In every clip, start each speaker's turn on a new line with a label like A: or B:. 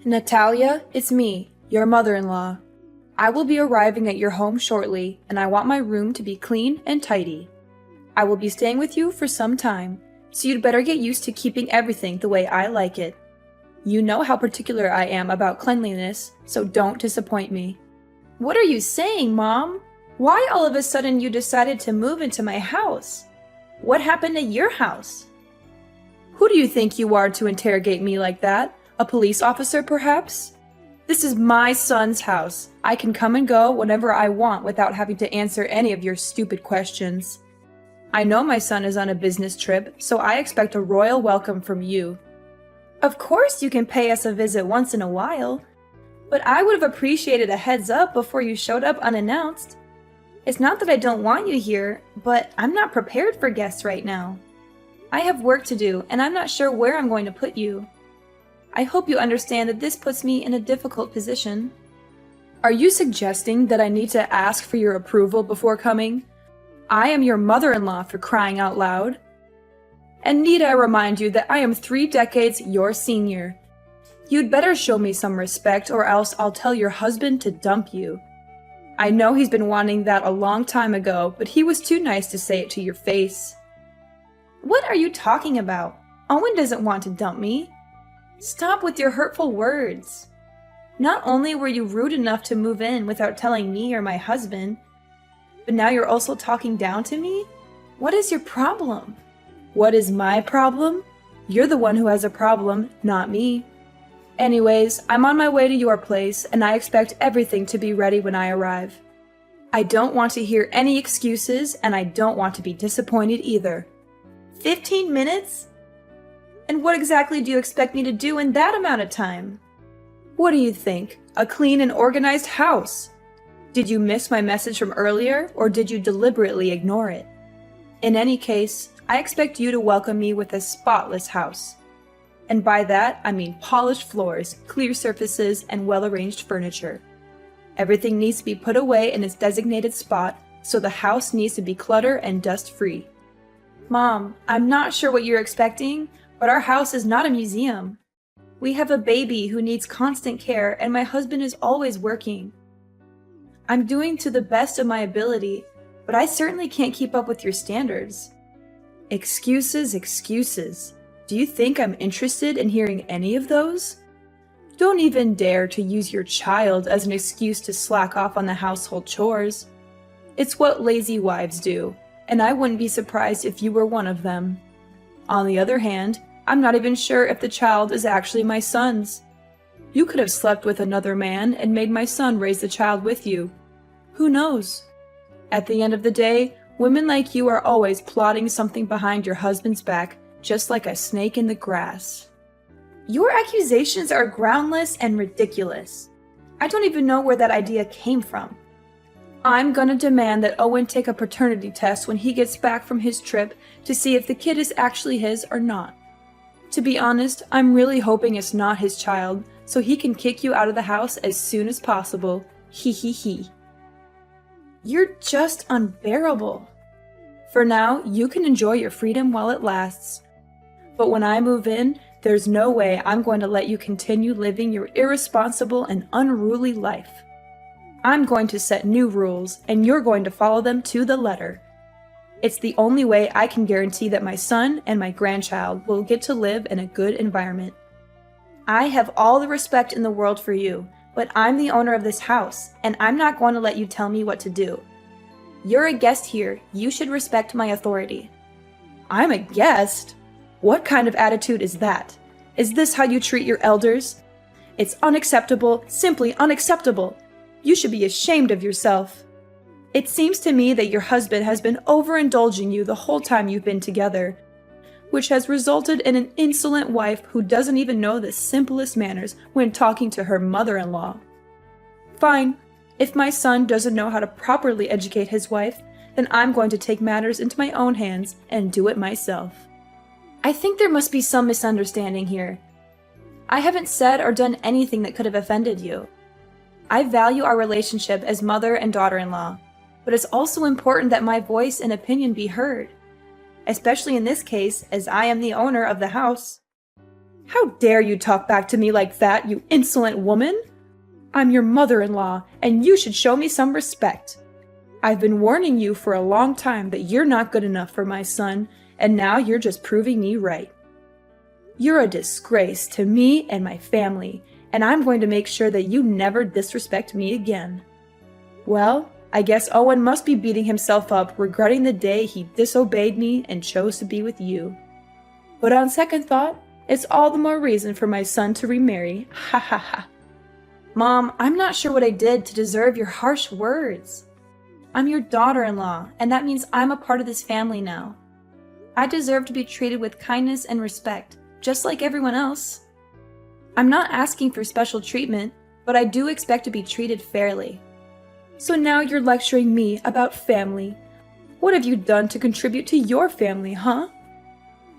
A: Natalia, it's me, your mother-in-law. I will be arriving at your home shortly, and I want my room to be clean and tidy. I will be staying with you for some time, so you'd better get used to keeping everything the way I like it. You know how particular I am about cleanliness, so don't disappoint me. What are you saying, Mom? Why all of a sudden you decided to move into my house? What happened at your house? Who do you think you are to interrogate me like that? A police officer, perhaps? This is my son's house. I can come and go whenever I want without having to answer any of your stupid questions. I know my son is on a business trip, so I expect a royal welcome from you. Of course you can pay us a visit once in a while, but I would have appreciated a heads up before you showed up unannounced. It's not that I don't want you here, but I'm not prepared for guests right now. I have work to do, and I'm not sure where I'm going to put you. I hope you understand that this puts me in a difficult position. Are you suggesting that I need to ask for your approval before coming? I am your mother-in-law, for crying out loud. And need I remind you that I am 3 decades your senior. You'd better show me some respect, or else I'll tell your husband to dump you. I know he's been wanting that a long time ago, but he was too nice to say it to your face. What are you talking about? Owen doesn't want to dump me. Stop with your hurtful words. Not only were you rude enough to move in without telling me or my husband, but now you're also talking down to me? What is your problem? What is my problem? You're the one who has a problem, not me. Anyways, I'm on my way to your place, and I expect everything to be ready when I arrive. I don't want to hear any excuses, and I don't want to be disappointed either. 15 minutes? And what exactly do you expect me to do in that amount of time? What do you think? A clean and organized house? Did you miss my message from earlier, or did you deliberately ignore it? In any case, I expect you to welcome me with a spotless house. And by that, I mean polished floors, clear surfaces, and well-arranged furniture. Everything needs to be put away in its designated spot, so the house needs to be clutter and dust-free. Mom, I'm not sure what you're expecting, but our house is not a museum. We have a baby who needs constant care, and my husband is always working. I'm doing to the best of my ability, but I certainly can't keep up with your standards. Excuses, excuses. Do you think I'm interested in hearing any of those? Don't even dare to use your child as an excuse to slack off on the household chores. It's what lazy wives do, and I wouldn't be surprised if you were one of them. On the other hand, I'm not even sure if the child is actually my son's. You could have slept with another man and made my son raise the child with you. Who knows? At the end of the day, women like you are always plotting something behind your husband's back, just like a snake in the grass. Your accusations are groundless and ridiculous. I don't even know where that idea came from. I'm gonna demand that Owen take a paternity test when he gets back from his trip to see if the kid is actually his or not. To be honest, I'm really hoping it's not his child, so he can kick you out of the house as soon as possible. Hee hee hee. You're just unbearable. For now, you can enjoy your freedom while it lasts. But when I move in, there's no way I'm going to let you continue living your irresponsible and unruly life. I'm going to set new rules, and you're going to follow them to the letter. It's the only way I can guarantee that my son and my grandchild will get to live in a good environment. I have all the respect in the world for you, but I'm the owner of this house, and I'm not going to let you tell me what to do. You're a guest here. You should respect my authority. I'm a guest? What kind of attitude is that? Is this how you treat your elders? It's unacceptable, simply unacceptable. You should be ashamed of yourself. It seems to me that your husband has been overindulging you the whole time you've been together, which has resulted in an insolent wife who doesn't even know the simplest manners when talking to her mother-in-law. Fine. If my son doesn't know how to properly educate his wife, then I'm going to take matters into my own hands and do it myself. I think there must be some misunderstanding here. I haven't said or done anything that could have offended you. I value our relationship as mother and daughter-in-law, but it's also important that my voice and opinion be heard, especially in this case as I am the owner of the house. How dare you talk back to me like that, you insolent woman? I'm your mother-in-law, and you should show me some respect. I've been warning you for a long time that you're not good enough for my son, and now you're just proving me right. You're a disgrace to me and my family, and I'm going to make sure that you never disrespect me again. Well, I guess Owen must be beating himself up, regretting the day he disobeyed me and chose to be with you. But on second thought, it's all the more reason for my son to remarry. Ha ha ha. Mom, I'm not sure what I did to deserve your harsh words. I'm your daughter-in-law, and that means I'm a part of this family now. I deserve to be treated with kindness and respect, just like everyone else. I'm not asking for special treatment, but I do expect to be treated fairly. So now you're lecturing me about family. What have you done to contribute to your family, huh?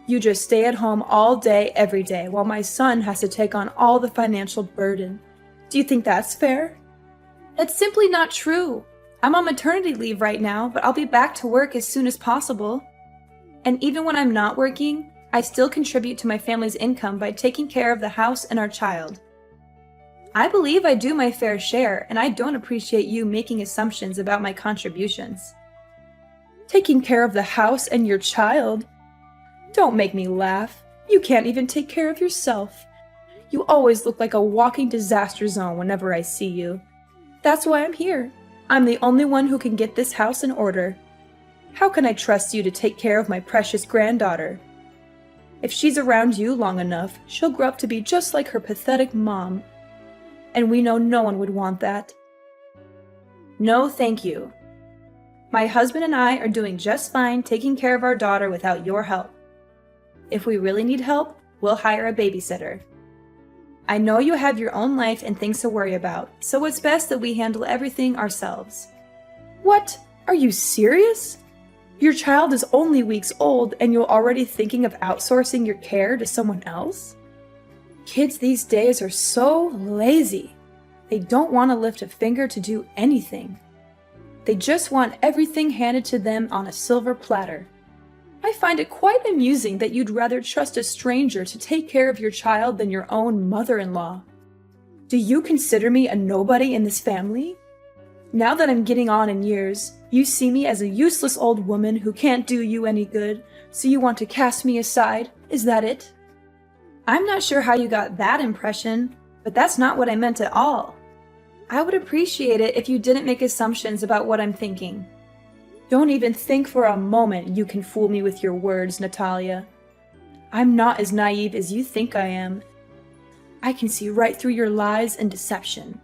A: You just stay at home all day, every day, while my son has to take on all the financial burden. Do you think that's fair? That's simply not true. I'm on maternity leave right now, but I'll be back to work as soon as possible. And even when I'm not working, I still contribute to my family's income by taking care of the house and our child. I believe I do my fair share, and I don't appreciate you making assumptions about my contributions. Taking care of the house and your child? Don't make me laugh. You can't even take care of yourself. You always look like a walking disaster zone whenever I see you. That's why I'm here. I'm the only one who can get this house in order. How can I trust you to take care of my precious granddaughter? If she's around you long enough, she'll grow up to be just like her pathetic mom. And we know no one would want that. No, thank you. My husband and I are doing just fine taking care of our daughter without your help. If we really need help, we'll hire a babysitter. I know you have your own life and things to worry about, so it's best that we handle everything ourselves. What? Are you serious? Your child is only weeks old and you're already thinking of outsourcing your care to someone else? Kids these days are so lazy. They don't want to lift a finger to do anything. They just want everything handed to them on a silver platter. I find it quite amusing that you'd rather trust a stranger to take care of your child than your own mother-in-law. Do you consider me a nobody in this family? Now that I'm getting on in years, you see me as a useless old woman who can't do you any good, so you want to cast me aside? Is that it? I'm not sure how you got that impression, but that's not what I meant at all. I would appreciate it if you didn't make assumptions about what I'm thinking. Don't even think for a moment you can fool me with your words, Natalia. I'm not as naive as you think I am. I can see right through your lies and deception.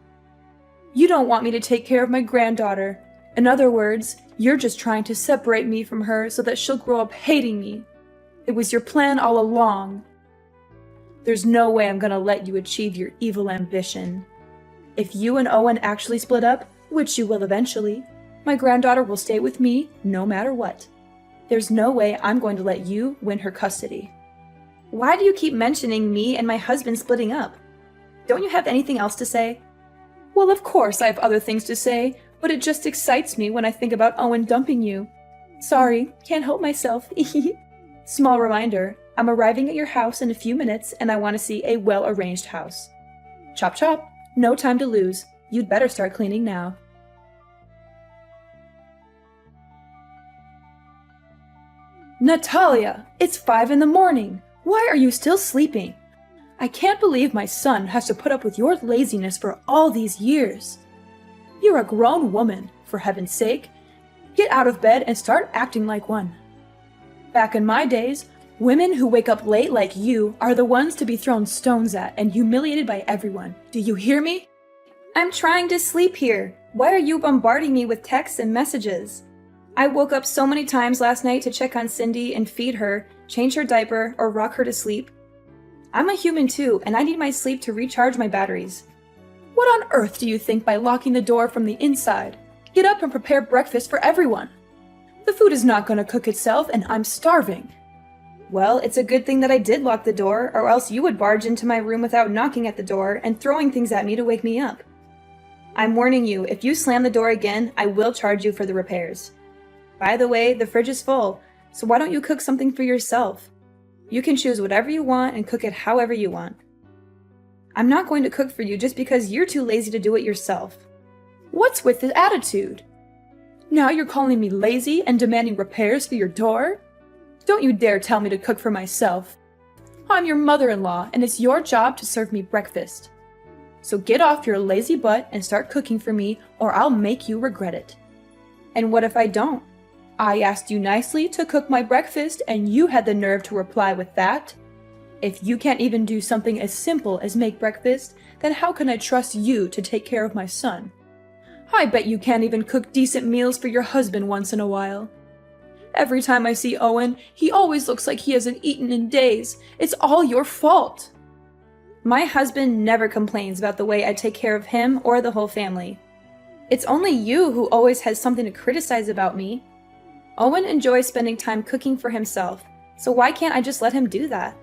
A: You don't want me to take care of my granddaughter. In other words, you're just trying to separate me from her so that she'll grow up hating me. It was your plan all along. There's no way I'm gonna let you achieve your evil ambition. If you and Owen actually split up, which you will eventually, my granddaughter will stay with me no matter what. There's no way I'm going to let you win her custody. Why do you keep mentioning me and my husband splitting up? Don't you have anything else to say? Well, of course I have other things to say, but it just excites me when I think about Owen dumping you. Sorry, can't help myself. Small reminder, I'm arriving at your house in a few minutes and I want to see a well-arranged house. Chop chop, no time to lose. You'd better start cleaning now. Natalia, it's 5 a.m. Why are you still sleeping? I can't believe my son has to put up with your laziness for all these years. You're a grown woman, for heaven's sake. Get out of bed and start acting like one. Back in my days, women who wake up late like you are the ones to be thrown stones at and humiliated by everyone. Do you hear me? I'm trying to sleep here. Why are you bombarding me with texts and messages? I woke up so many times last night to check on Cindy and feed her, change her diaper, or rock her to sleep. I'm a human too, and I need my sleep to recharge my batteries. What on earth do you think by locking the door from the inside? Get up and prepare breakfast for everyone. The food is not going to cook itself, and I'm starving. Well, it's a good thing that I did lock the door, or else you would barge into my room without knocking at the door and throwing things at me to wake me up. I'm warning you, if you slam the door again, I will charge you for the repairs. By the way, the fridge is full, so why don't you cook something for yourself? You can choose whatever you want and cook it however you want. I'm not going to cook for you just because you're too lazy to do it yourself. What's with this attitude? Now you're calling me lazy and demanding repairs for your door? Don't you dare tell me to cook for myself. I'm your mother-in-law, and it's your job to serve me breakfast. So get off your lazy butt and start cooking for me, or I'll make you regret it. And what if I don't? I asked you nicely to cook my breakfast, and you had the nerve to reply with that? If you can't even do something as simple as make breakfast, then how can I trust you to take care of my son? I bet you can't even cook decent meals for your husband once in a while. Every time I see Owen, he always looks like he hasn't eaten in days. It's all your fault. My husband never complains about the way I take care of him or the whole family. It's only you who always has something to criticize about me. Owen enjoys spending time cooking for himself, so why can't I just let him do that?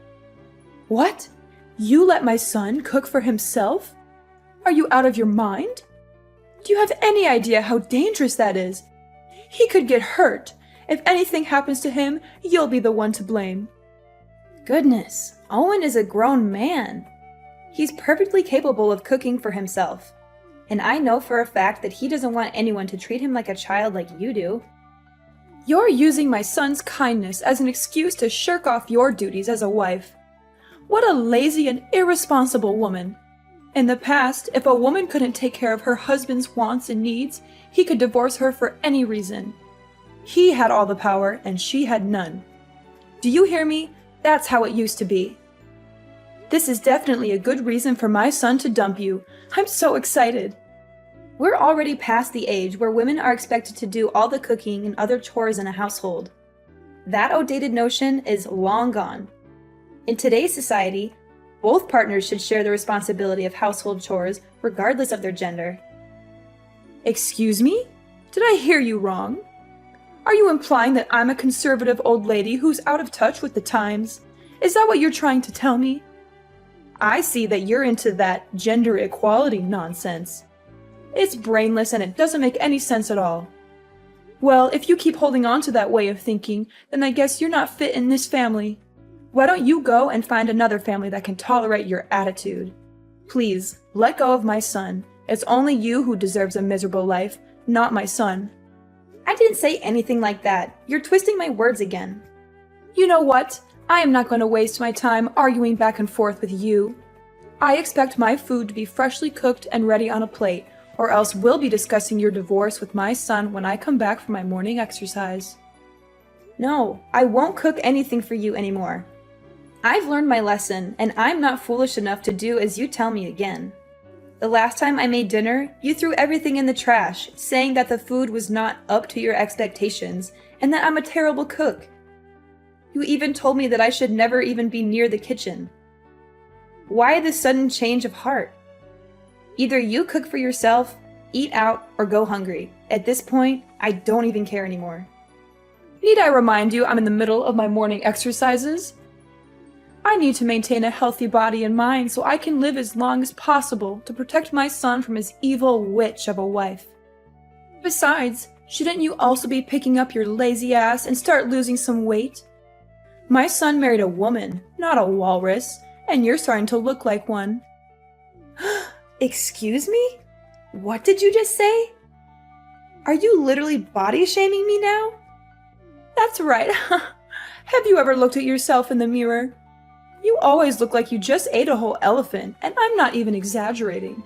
A: What? You let my son cook for himself? Are you out of your mind? Do you have any idea how dangerous that is? He could get hurt. If anything happens to him, you'll be the one to blame. Goodness, Owen is a grown man. He's perfectly capable of cooking for himself. And I know for a fact that he doesn't want anyone to treat him like a child like you do. You're using my son's kindness as an excuse to shirk off your duties as a wife. What a lazy and irresponsible woman. In the past, if a woman couldn't take care of her husband's wants and needs, he could divorce her for any reason. He had all the power and she had none. Do you hear me? That's how it used to be. This is definitely a good reason for my son to dump you. I'm so excited. We're already past the age where women are expected to do all the cooking and other chores in a household. That outdated notion is long gone. In today's society, both partners should share the responsibility of household chores regardless of their gender. Excuse me? Did I hear you wrong? Are you implying that I'm a conservative old lady who's out of touch with the times? Is that what you're trying to tell me? I see that you're into that gender equality nonsense. It's brainless and it doesn't make any sense at all. Well, if you keep holding on to that way of thinking, then I guess you're not fit in this family. Why don't you go and find another family that can tolerate your attitude? Please, let go of my son. It's only you who deserves a miserable life, not my son. I didn't say anything like that. You're twisting my words again. You know what? I am not going to waste my time arguing back and forth with you. I expect my food to be freshly cooked and ready on a plate, or else we'll be discussing your divorce with my son when I come back from my morning exercise. No, I won't cook anything for you anymore. I've learned my lesson, and I'm not foolish enough to do as you tell me again. The last time I made dinner, you threw everything in the trash, saying that the food was not up to your expectations, and that I'm a terrible cook. You even told me that I should never even be near the kitchen. Why this sudden change of heart? Either you cook for yourself, eat out, or go hungry. At this point, I don't even care anymore. Need I remind you I'm in the middle of my morning exercises? I need to maintain a healthy body and mind so I can live as long as possible to protect my son from his evil witch of a wife. Besides, shouldn't you also be picking up your lazy ass and start losing some weight? My son married a woman, not a walrus, and you're starting to look like one. Excuse me? What did you just say? Are you literally body shaming me now? That's right. Have you ever looked at yourself in the mirror? You always look like you just ate a whole elephant, and I'm not even exaggerating.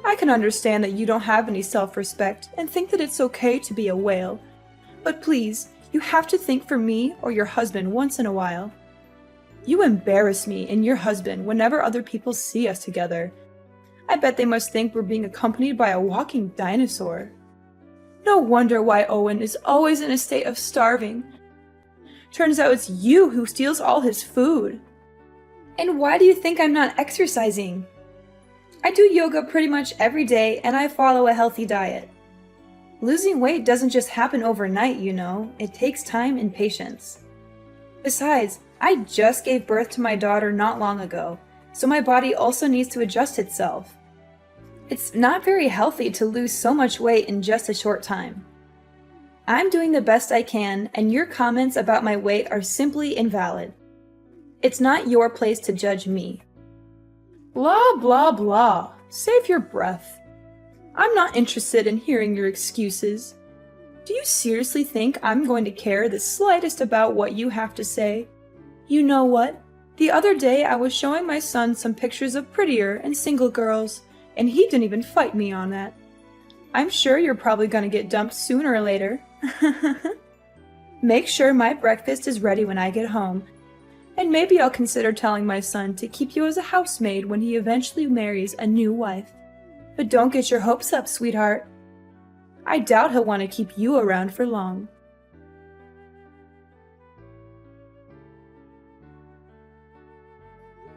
A: I can understand that you don't have any self-respect and think that it's okay to be a whale. But please, you have to think for me or your husband once in a while. You embarrass me and your husband whenever other people see us together. I bet they must think we're being accompanied by a walking dinosaur. No wonder why Owen is always in a state of starving. Turns out it's you who steals all his food. And why do you think I'm not exercising? I do yoga pretty much every day and I follow a healthy diet. Losing weight doesn't just happen overnight, you know. It takes time and patience. Besides, I just gave birth to my daughter not long ago, so my body also needs to adjust itself. It's not very healthy to lose so much weight in just a short time. I'm doing the best I can, and your comments about my weight are simply invalid. It's not your place to judge me. Blah, blah, blah. Save your breath. I'm not interested in hearing your excuses. Do you seriously think I'm going to care the slightest about what you have to say? You know what? The other day I was showing my son some pictures of prettier and single girls, and he didn't even fight me on that. I'm sure you're probably going to get dumped sooner or later. Make sure my breakfast is ready when I get home, and maybe I'll consider telling my son to keep you as a housemaid when he eventually marries a new wife. But don't get your hopes up, sweetheart. I doubt he'll want to keep you around for long.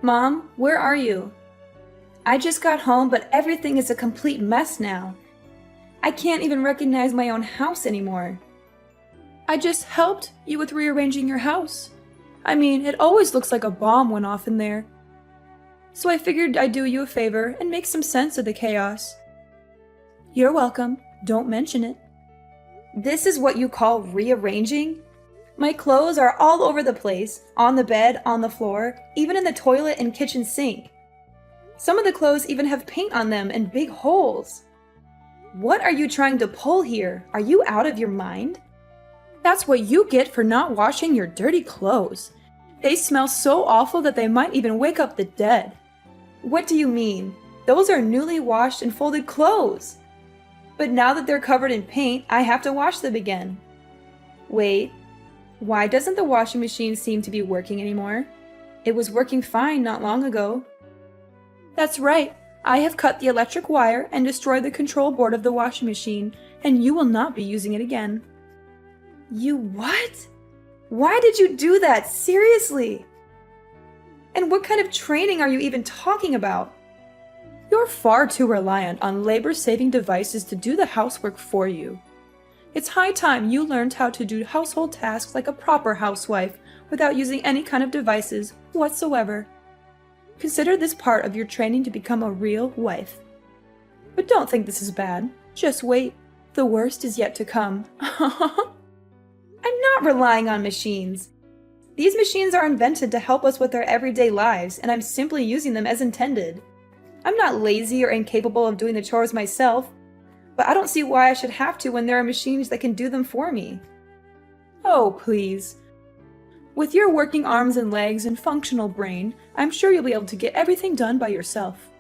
A: Mom, where are you? I just got home, but everything is a complete mess now. I can't even recognize my own house anymore. I just helped you with rearranging your house. I mean, it always looks like a bomb went off in there. So I figured I'd do you a favor and make some sense of the chaos. You're welcome. Don't mention it. This is what you call rearranging? My clothes are all over the place, on the bed, on the floor, even in the toilet and kitchen sink. Some of the clothes even have paint on them and big holes. What are you trying to pull here? Are you out of your mind? That's what you get for not washing your dirty clothes. They smell so awful that they might even wake up the dead. What do you mean? Those are newly washed and folded clothes. But now that they're covered in paint, I have to wash them again. Wait, why doesn't the washing machine seem to be working anymore? It was working fine not long ago. That's right. I have cut the electric wire and destroyed the control board of the washing machine, and you will not be using it again. You what? Why did you do that? Seriously? And what kind of training are you even talking about? You're far too reliant on labor-saving devices to do the housework for you. It's high time you learned how to do household tasks like a proper housewife without using any kind of devices whatsoever. Consider this part of your training to become a real wife. But don't think this is bad. Just wait. The worst is yet to come. I'm not relying on machines. These machines are invented to help us with our everyday lives, and I'm simply using them as intended. I'm not lazy or incapable of doing the chores myself, but I don't see why I should have to when there are machines that can do them for me. Oh, please. With your working arms and legs and functional brain, I'm sure you'll be able to get everything done by yourself.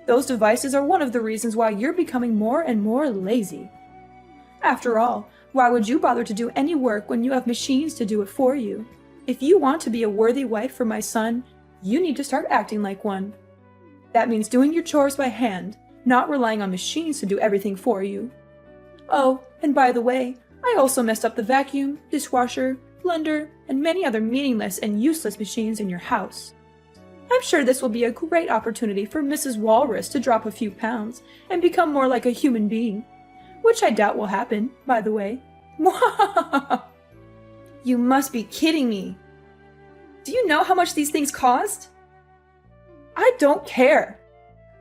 A: Those devices are one of the reasons why you're becoming more and more lazy. After all, why would you bother to do any work when you have machines to do it for you? If you want to be a worthy wife for my son, you need to start acting like one. That means doing your chores by hand, not relying on machines to do everything for you. Oh, and by the way, I also messed up the vacuum, dishwasher, blender, and many other meaningless and useless machines in your house. I'm sure this will be a great opportunity for Mrs. Walrus to drop a few pounds and become more like a human being, which I doubt will happen, by the way. You must be kidding me. Do you know how much these things cost? I don't care.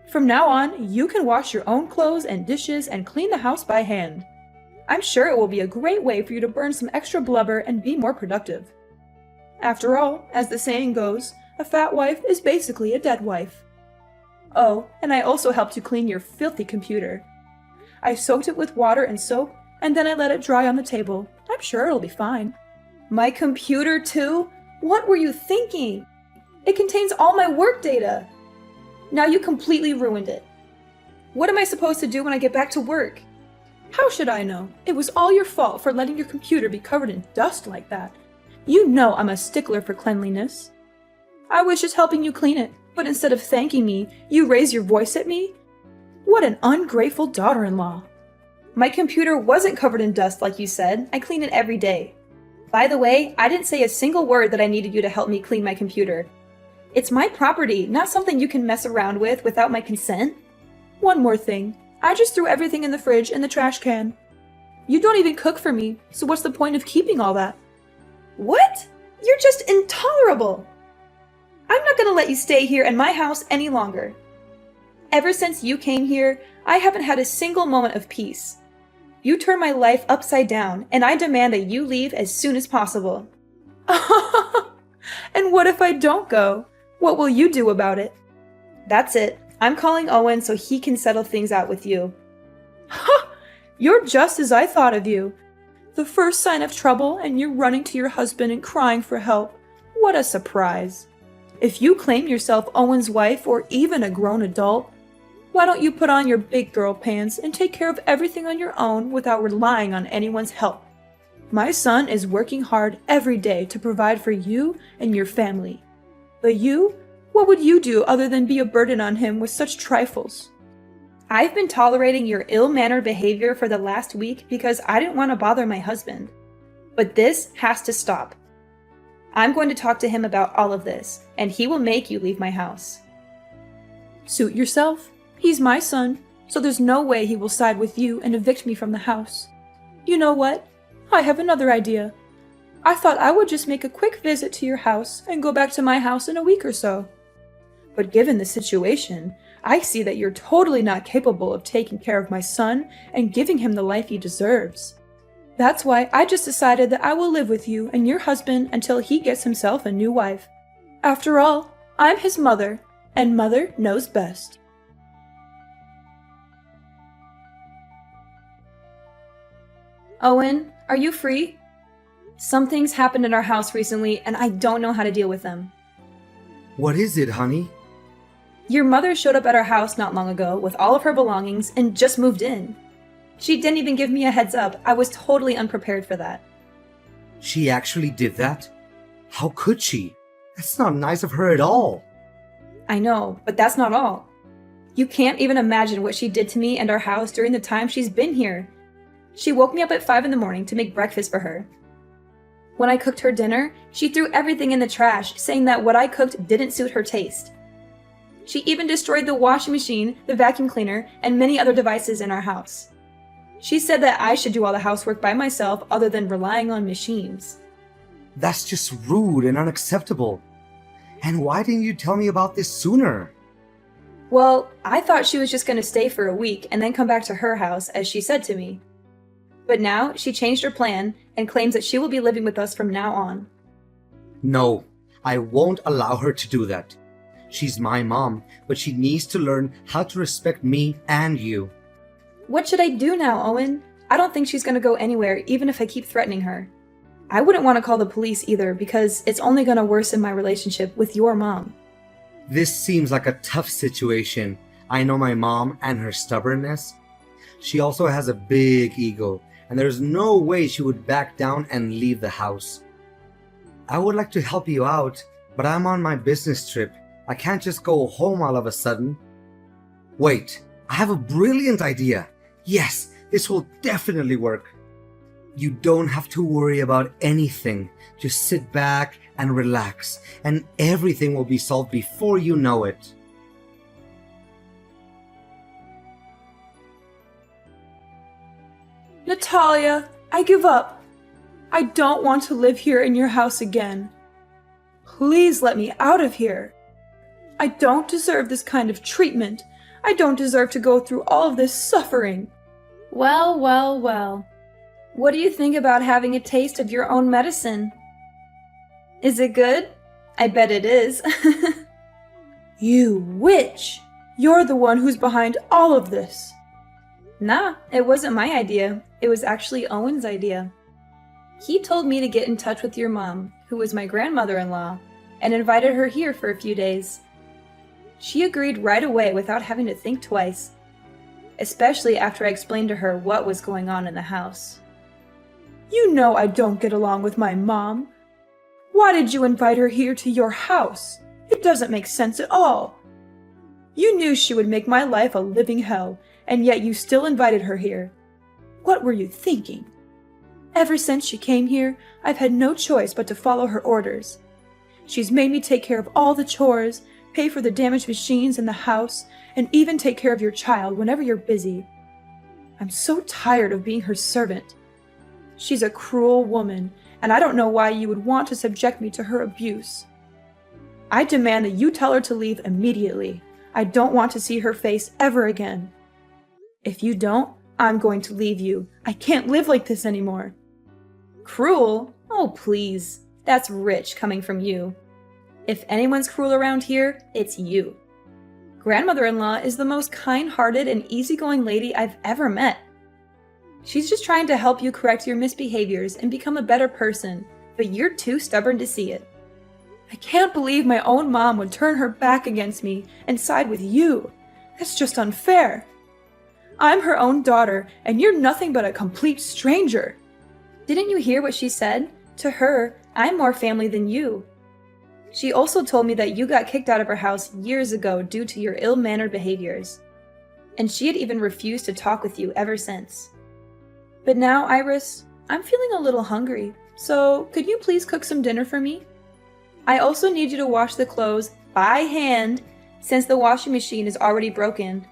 A: From now on, you can wash your own clothes and dishes and clean the house by hand. I'm sure it will be a great way for you to burn some extra blubber and be more productive. After all, as the saying goes, a fat wife is basically a dead wife. Oh, and I also helped you clean your filthy computer. I soaked it with water and soap, and then I let it dry on the table. I'm sure it'll be fine. My computer too? What were you thinking? It contains all my work data. Now you completely ruined it. What am I supposed to do when I get back to work? How should I know? It was all your fault for letting your computer be covered in dust like that. You know I'm a stickler for cleanliness. I was just helping you clean it, but instead of thanking me, you raise your voice at me? What an ungrateful daughter-in-law. My computer wasn't covered in dust like you said. I clean it every day. By the way, I didn't say a single word that I needed you to help me clean my computer. It's my property, not something you can mess around with without my consent. One more thing. I just threw everything in the fridge and the trash can. You don't even cook for me, so what's the point of keeping all that? What? You're just intolerable! I'm not gonna let you stay here in my house any longer. Ever since you came here, I haven't had a single moment of peace. You turned my life upside down, and I demand that you leave as soon as possible. And what if I don't go? What will you do about it? That's it. I'm calling Owen so he can settle things out with you. Ha! You're just as I thought of you. The first sign of trouble and you're running to your husband and crying for help. What a surprise. If you claim yourself Owen's wife or even a grown adult, why don't you put on your big girl pants and take care of everything on your own without relying on anyone's help? My son is working hard every day to provide for you and your family. But you, what would you do other than be a burden on him with such trifles? I've been tolerating your ill-mannered behavior for the last week because I didn't want to bother my husband. But this has to stop. I'm going to talk to him about all of this, and he will make you leave my house. Suit yourself. He's my son, so there's no way he will side with you and evict me from the house. You know what? I have another idea. I thought I would just make a quick visit to your house and go back to my house in a week or so. But given the situation, I see that you're totally not capable of taking care of my son and giving him the life he deserves. That's why I just decided that I will live with you and your husband until he gets himself a new wife. After all, I'm his mother, and mother knows best. Owen, are you free? Some things happened in our house recently, and I don't know how to deal with them.
B: What is it, honey?
A: Your mother showed up at our house not long ago with all of her belongings and just moved in. She didn't even give me a heads up. I was totally unprepared for that.
B: She actually did that? How could she? That's not nice of her at all.
A: I know, but that's not all. You can't even imagine what she did to me and our house during the time she's been here. She woke me up at 5 in the morning to make breakfast for her. When I cooked her dinner, she threw everything in the trash, saying that what I cooked didn't suit her taste. She even destroyed the washing machine, the vacuum cleaner, and many other devices in our house. She said that I should do all the housework by myself other than relying on machines.
B: That's just rude and unacceptable. And why didn't you tell me about this sooner?
A: Well, I thought she was just going to stay for a week and then come back to her house, as she said to me. But now she changed her plan and claims that she will be living with us from now on.
B: No, I won't allow her to do that. She's my mom, but she needs to learn how to respect me and you.
A: What should I do now, Owen? I don't think she's going to go anywhere, even if I keep threatening her. I wouldn't want to call the police either, because it's only going to worsen my relationship with your mom.
B: This seems like a tough situation. I know my mom and her stubbornness. She also has a big ego, and there's no way she would back down and leave the house. I would like to help you out, but I'm on my business trip. I can't just go home all of a sudden. Wait, I have a brilliant idea. Yes, this will definitely work. You don't have to worry about anything. Just sit back and relax, and everything will be solved before you know it.
A: Natalia, I give up. I don't want to live here in your house again. Please let me out of here. I don't deserve this kind of treatment. I don't deserve to go through all of this suffering. Well, well, well. What do you think about having a taste of your own medicine? Is it good? I bet it is. You witch! You're the one who's behind all of this. Nah, it wasn't my idea. It was actually Owen's idea. He told me to get in touch with your mom, who was my grandmother-in-law, and invited her here for a few days. She agreed right away without having to think twice, especially after I explained to her what was going on in the house. You know I don't get along with my mom. Why did you invite her here to your house? It doesn't make sense at all. You knew she would make my life a living hell, and yet you still invited her here. What were you thinking? Ever since she came here, I've had no choice but to follow her orders. She's made me take care of all the chores, pay for the damaged machines in the house, and even take care of your child whenever you're busy. I'm so tired of being her servant. She's a cruel woman, and I don't know why you would want to subject me to her abuse. I demand that you tell her to leave immediately. I don't want to see her face ever again. If you don't, I'm going to leave you. I can't live like this anymore. Cruel? Oh, please. That's rich coming from you. If anyone's cruel around here, it's you. Grandmother-in-law is the most kind-hearted and easygoing lady I've ever met. She's just trying to help you correct your misbehaviors and become a better person, but you're too stubborn to see it. I can't believe my own mom would turn her back against me and side with you. That's just unfair. I'm her own daughter, and you're nothing but a complete stranger. Didn't you hear what she said? To her, I'm more family than you. She also told me that you got kicked out of her house years ago due to your ill-mannered behaviors. And she had even refused to talk with you ever since. But now, Iris, I'm feeling a little hungry, so could you please cook some dinner for me? I also need you to wash the clothes by hand since the washing machine is already broken.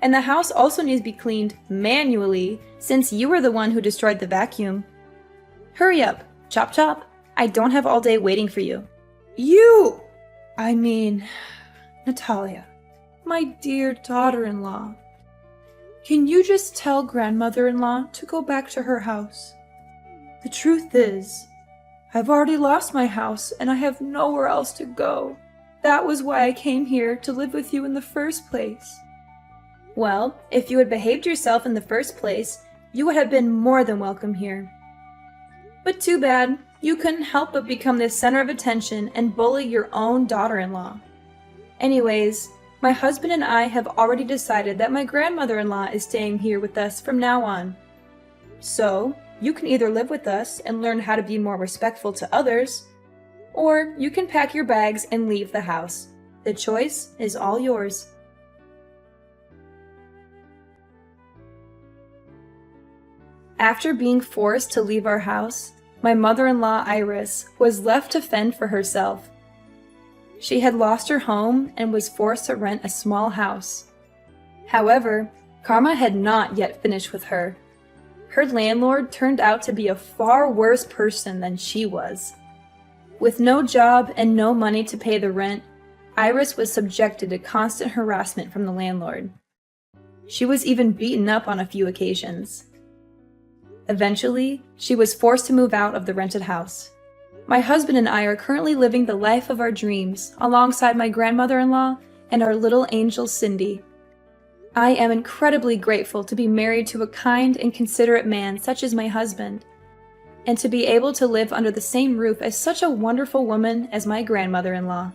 A: And the house also needs to be cleaned manually since you were the one who destroyed the vacuum. Hurry up, chop chop. I don't have all day waiting for you. Natalia, my dear daughter-in-law. Can you just tell grandmother-in-law to go back to her house? The truth is, I've already lost my house and I have nowhere else to go. That was why I came here to live with you in the first place. Well, if you had behaved yourself in the first place, you would have been more than welcome here. But too bad, you couldn't help but become the center of attention and bully your own daughter-in-law. Anyways, my husband and I have already decided that my grandmother-in-law is staying here with us from now on. So, you can either live with us and learn how to be more respectful to others, or you can pack your bags and leave the house. The choice is all yours. After being forced to leave our house, my mother-in-law Iris was left to fend for herself. She had lost her home and was forced to rent a small house. However, karma had not yet finished with her. Her landlord turned out to be a far worse person than she was. With no job and no money to pay the rent, Iris was subjected to constant harassment from the landlord. She was even beaten up on a few occasions. Eventually, she was forced to move out of the rented house. My husband and I are currently living the life of our dreams alongside my grandmother-in-law and our little angel Cindy. I am incredibly grateful to be married to a kind and considerate man such as my husband, and to be able to live under the same roof as such a wonderful woman as my grandmother-in-law.